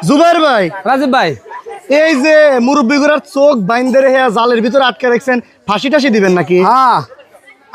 জুবাইর ভাই, রাজীব ভাই, এই যে মুরব্বীগুলার চোখ বাইন্ধে রেখে জালের ভিতরে আটকে রাখছেন, ফাঁসি টাসি দিবেন নাকি? হ্যাঁ,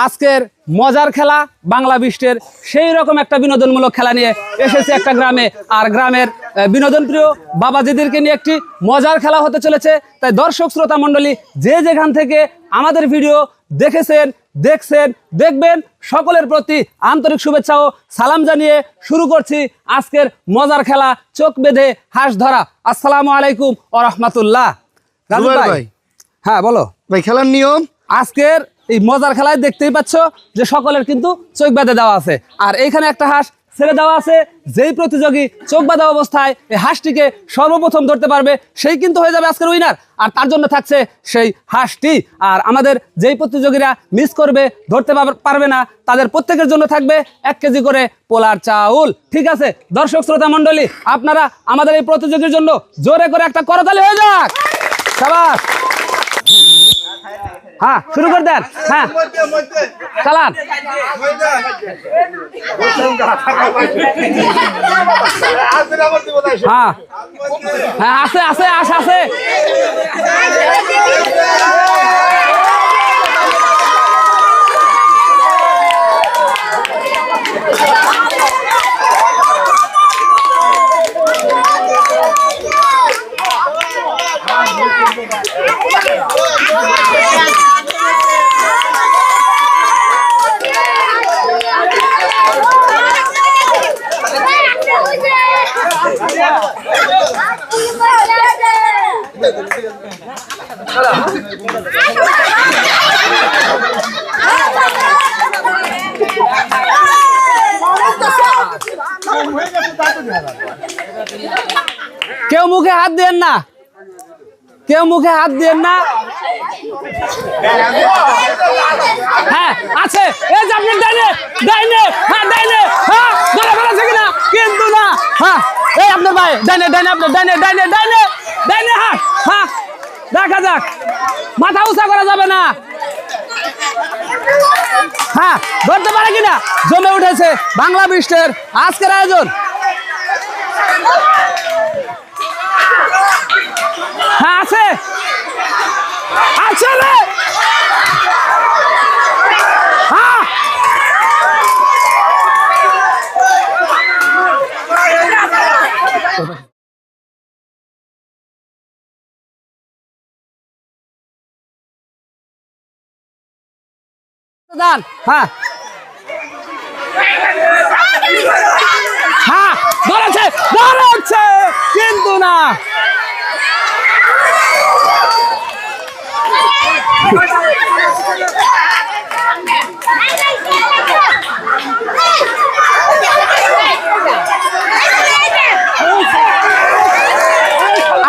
আজকের মজার খেলা বাংলা বিশ্বের সেই রকম একটা বিনোদনমূলক খেলা নিয়ে এসেছে একটা গ্রামে। আর গ্রামের বিনোদন প্রিয় বাবাজিদেরকে নিয়ে একটি মজার খেলা হতে চলেছে। তাই দর্শক শ্রোতা মণ্ডলী যে যেখান থেকে আমাদের ভিডিও দেখেছেন, দেখছেন, দেখবেন, সকলের প্রতি আন্তরিক শুভেচ্ছা ও সালাম জানিয়ে শুরু করছি আজকের মজার খেলা চোখ বেঁধে হাঁস ধরা। আসসালামু আলাইকুম ওয়া রাহমাতুল্লাহ। রাজীব ভাই, হ্যাঁ বলো ভাই। খেলার নিয়ম আজকের এই মজার খেলায় দেখতেই পাচ্ছ যে সকলের কিন্তু চোখ বাঁধা দেওয়া আছে। আর এইখানে একটা হাঁস ছেড়ে দেওয়া আছে। যেই প্রতিযোগী চোখ বাঁধা অবস্থায় এই হাঁসটিকে সর্বপ্রথম ধরতে পারবে সেই কিন্তু হয়ে যাবে আজকের উইনার। আর তার জন্য থাকছে সেই হাঁসটি। আর আমাদের যেই প্রতিযোগীরা মিস করবে, ধরতে পারবে না, তাদের প্রত্যেকের জন্য থাকবে 1 কেজি করে পোলার চাউল। ঠিক আছে দর্শক শ্রোতা মণ্ডলী, আপনারা আমাদের এই প্রতিযোগীর জন্য জোরে করে একটা করতালি হয়ে যাক। শাবাশ। হ্যাঁ, শুরু করে দেন। হ্যাঁ, চালান। হ্যাঁ হ্যাঁ, আছে আছে আশ আছে। কেউ মুখে হাত দেন না, কেউ মুখে হাত দেন না। হ্যাঁ আছে, এই যে আপনি ডাইনে ডাইনে, হ্যাঁ ডাইনে, হ্যাঁ ধরে ফেলেছে কিনা কিন্তু না। হ্যাঁ এই আপনার ভাই ডাইনে ডাইনে, আপনার ডাইনে ডাইনে ডাইনে ডাইনে। হ্যাঁ হ্যাঁ, দেখা যাক, মাথা উঁচা করা যাবে না। হ্যাঁ ধরতে পারে কিনা। জমে উঠেছে বাংলা বিশ্বের আজকের আয়োজন। হ্যাঁ আছে আছে রে। হ্যাঁ দান। হ্যাঁ হ্যাঁ ধরেছে ধরেছে কিন্তু না।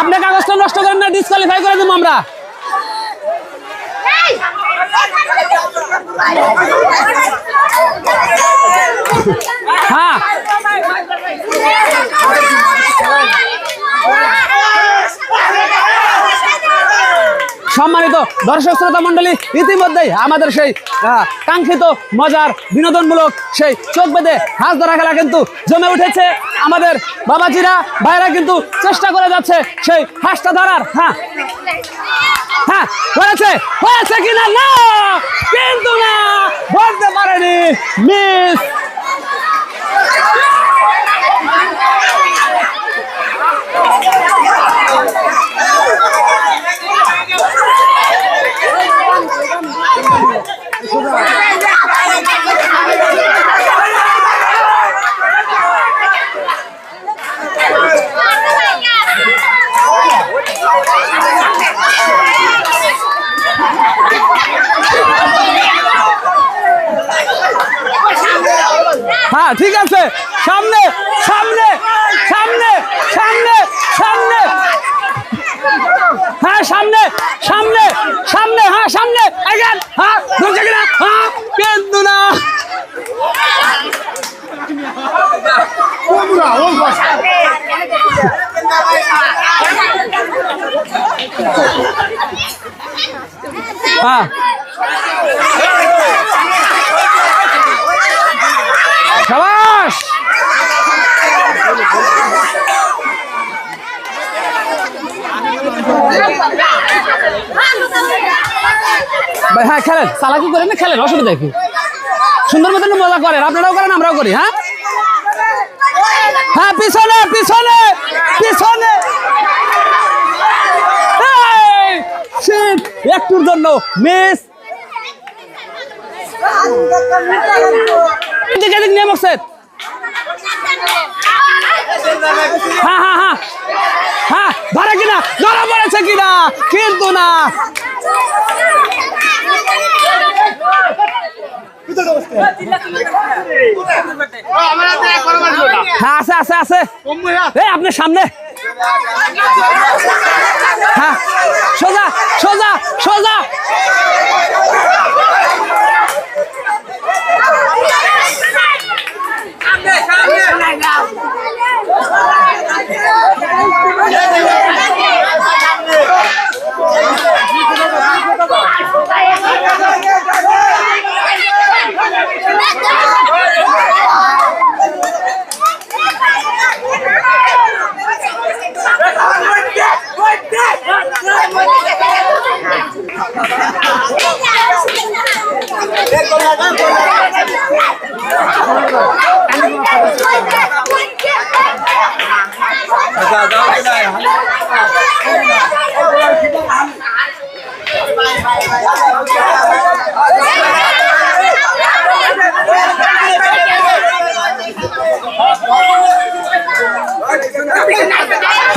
আপনি কাগজটা নষ্ট করেন না, ডিসকোয়ালিফাই করে দেবো আমরা। হ্যাঁ সম্মানিত দর্শক শ্রোতা মণ্ডলী, ইতিমধ্যেই আমাদের সেই কাঙ্ক্ষিত মজার বিনোদনমূলক সেই চোখ বেঁধে হাঁস ধরা খেলা কিন্তু জমে উঠেছে। আমাদের বাবাজিরা ভাইরা কিন্তু চেষ্টা করে যাচ্ছে সেই হাঁসটা ধরার। হ্যাঁ হ্যাঁ হয়েছে হয়েছে কিনা, না কিন্তু না, ধরতে পারেনি, মিস। হ্যাঁ ঠিক আছে, সামনে সামনে সামনে সামনে সামনে। হ্যাঁ সামনে সামনে সামনে, হ্যাঁ সামনে এগেন। হ্যাঁ ধরছে কিনা, হ্যাঁ কিন্তু না। হ্যাঁ শাবাশ। ভাই হ্যাঁ খেলেন, চালাকি করেন না, খেলেন, অসুবিধা কি? সুন্দর মতন মজা করেন, আপনারাও করেন আমরাও করি। হ্যাঁ হ্যাঁ, পিছনে পিছনে পিছনে। একটুর জন্য মিস। নিয়ে বসে। হ্যাঁ হ্যাঁ হ্যাঁ হ্যাঁ, ধরে কিনা, ধরা পড়েছে কিনা, কিন্তু না। হ্যাঁ আছে আছে আছে, এই আপনার সামনে। হ্যাঁ সোজা সোজা সোজা।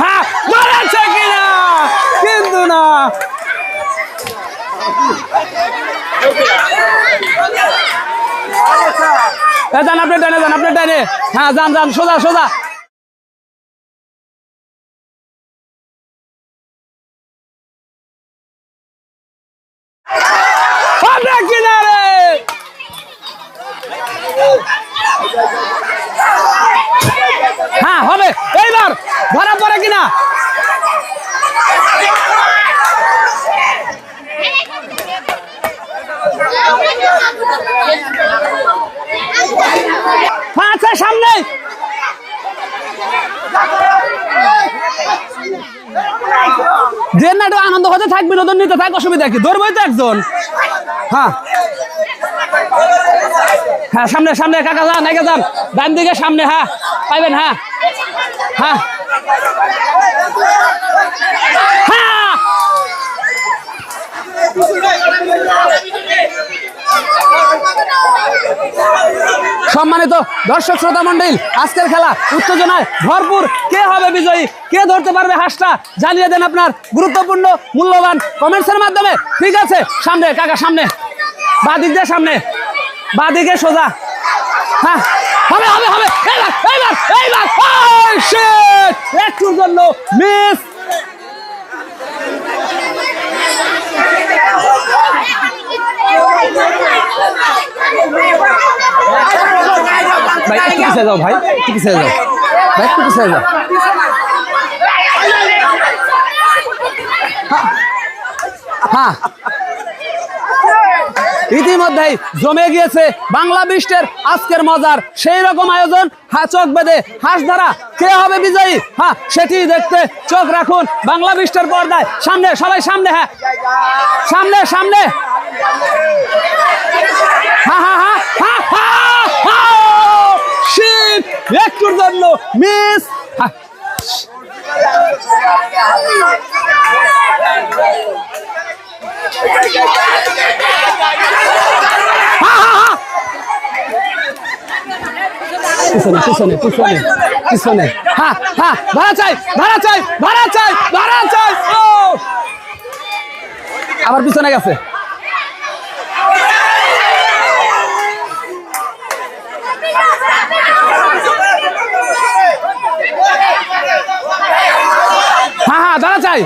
হ্যাঁ ধরেছে কিনা, কিন্তু না। যান আপনি ডানে, যান আপনি ডানে। হ্যাঁ যান যান, সোজা সোজা। কিনারে হ্যাঁ হবে, এইবার ধরা পড়ে কিনা। আচ্ছা সামনে যে না, একটু আনন্দ হতে থাক, বিনোদন নিতে থাক, অসুবিধা কি? ধরবই তো একজন। হ্যাঁ হ্যাঁ সামনে সামনে, কাকা যান, এগিয়ে যান, ডান দিকে সামনে। হ্যাঁ পাইবেন। হ্যাঁ হ্যাঁ হ্যাঁ। সম্মানিত দর্শক শ্রোতা মন্ডল, আজকের খেলা উত্তেজনায় ভরপুর। কে হবে বিজয়ী, কে ধরতে পারবে হাঁসটা, জানিয়ে দেন আপনার গুরুত্বপূর্ণ মূল্যবান কমেন্টসের মাধ্যমে। ঠিক আছে, সামনে কাকা, সামনে, বাদিক দিয়ে সামনে, বাদিকে সোজা। হ্যাঁ হবে হবে হবে, এইবার এইবার এইবার। একটুর জন্য মিস। ভাই একটু পিছিয়ে যাও, ভাই একটু পিছিয়ে যাও, ভাই একটু পিছিয়ে যাও। হ্যাঁ ইতিমধ্যেই জমে গিয়েছে বাংলা বৃষ্টের আজকের মজার সেই রকম আয়োজন। চোখ বেঁধে হাঁস ধরা, কে হবে বিজয়ী, হ্যাঁ সেটি দেখতে চোখ রাখুন বাংলা বৃষ্টের পর্দায়। সামনে সবাই সামনে, হ্যাঁ সামনে সামনে। হ্যাঁ হ্যাঁ হ্যাঁ হ্যাঁ হ্যাঁ, একটুর জন্য মিস। পিছনে পিছনে পিছনে পিছনে। হ্যাঁ হ্যাঁ, ধরা চাই ধরা চাই ধরা চাই ধরা চাই। ও আবার পিছনে গেছে। হ্যাঁ হ্যাঁ, ধরা চাই।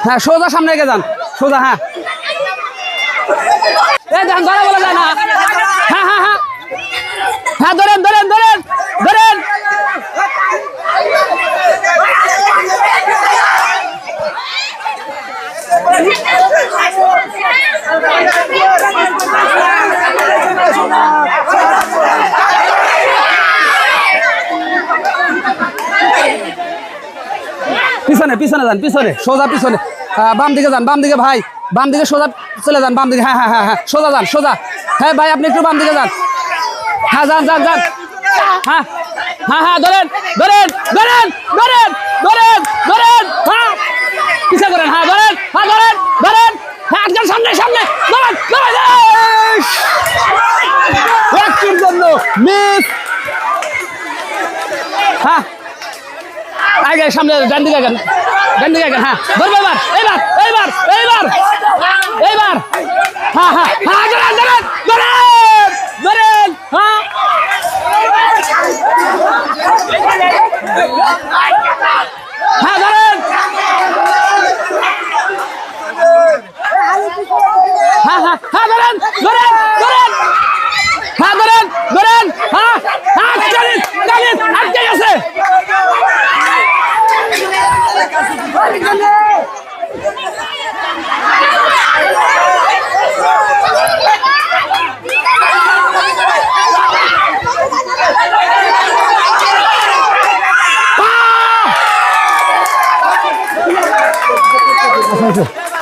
হ্যাঁ সোজা সামনে এগিয়ে যান, সোজা। হ্যাঁ যান, ধরা বলা যায় না। হ্যাঁ হ্যাঁ হ্যাঁ হ্যাঁ, ধরেন ধরেন ধরেন ধরেন। পিছনে পিছনে যান, পিছনে সোজা পিছনে, বাম দিকে যান, বাম দিকে ভাই, বাম দিকে সোজা চলে যান, বাম দিকে, হ্যাঁ হ্যাঁ হ্যাঁ হ্যাঁ, সোজা যান, সোজা, হ্যাঁ ভাই আপনি একটু বাম দিকে যান, হ্যাঁ যান যান যান, হ্যাঁ হ্যাঁ হ্যাঁ, ধরেন ধরেন ধরেন ধরেন ধরেন ধরেন, হ্যাঁ পিছা করেন, হ্যাঁ ধরেন, হ্যাঁ ধরেন ধরেন, হ্যাঁ আজকাল সামনে সামনে ধরেন ধরেন, একটির জন্য মিস, হ্যাঁ আগে সামনে ডান দিকে গেন, ডান দিকে গেন, হ্যাঁ ধরবে এবার, এইবার এইবার এইবার এইবার, হ্যাঁ হ্যাঁ হ্যাঁ ধরেন ধরেন ধরেন ধরেন, হ্যাঁ হ্যাঁ ধরেন, হ্যাঁ হ্যাঁ হ্যাঁ ধরেন ধরেন ধরেন, হ্যাঁ ধরেন ধরেন, হ্যাঁ হ্যাঁ চালিস চালিস, আটকে গেছে,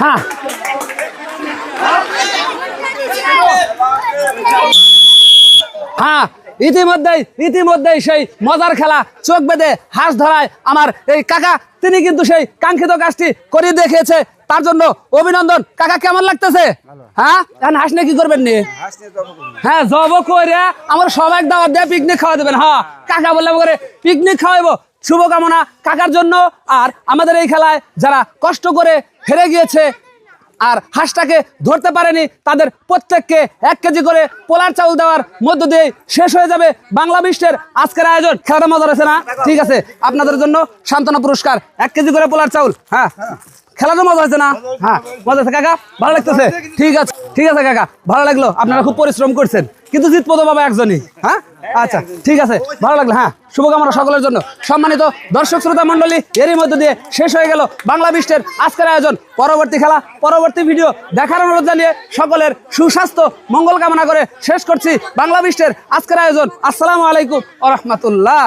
হ্যাঁ হ্যাঁ ইতিমধ্যেই সেই মজার খেলা চোখ বেঁধে হাঁস ধরায় আমার এই কাকা, তিনি কিন্তু সেই কাঙ্ক্ষিত কাজটি করে দেখিয়েছে, তার জন্য অভিনন্দন। কাকা কেমন লাগতেছে? হ্যাঁ এখন হাঁস নিয়ে কি করবেন নি? হ্যাঁ জব করে আমার সবাই দাওয়াত দিয়ে পিকনিক খাওয়া দেবেন। হ্যাঁ কাকা বললাম করে পিকনিক খাওয়াবো, শুভকামনা কাকার জন্য। আর আমাদের এই খেলায় যারা কষ্ট করে হেরে গিয়েছে আর হাঁসটাকে ধরতে পারেনি, তাদের প্রত্যেককে 1 কেজি করে পোলার চাউল দেওয়ার মধ্য দিয়ে শেষ হয়ে যাবে বাংলা বিশ্বের আজকের আয়োজন। খেলাটা মজা হয়েছে না? ঠিক আছে, আপনাদের জন্য সান্ত্বনা পুরস্কার 1 কেজি করে পোলার চাউল। হ্যাঁ খেলাটা মজা হয়েছে না? হ্যাঁ মজা হয়েছে কাকা, ভালো লাগতেছে? ঠিক আছে ঠিক আছে কাকা, ভালো লাগলো, আপনারা খুব পরিশ্রম করছেন, কিন্তু জিতবো তো বাবা একজনই। হ্যাঁ আচ্ছা ঠিক আছে, ভালো লাগলো। হ্যাঁ শুভকামনা সকলের জন্য। সম্মানিত দর্শক শ্রোতা মণ্ডলী, এরই মধ্য দিয়ে শেষ হয়ে গেল বাংলা বিশ্বের আজকের আয়োজন। পরবর্তী খেলা, পরবর্তী ভিডিও দেখার অনুরোধ জানিয়ে সকলের সুস্বাস্থ্য মঙ্গল কামনা করে শেষ করছি বাংলা বিশ্বের আজকের আয়োজন। আসসালামু আলাইকুম ওয়া রাহমাতুল্লাহ।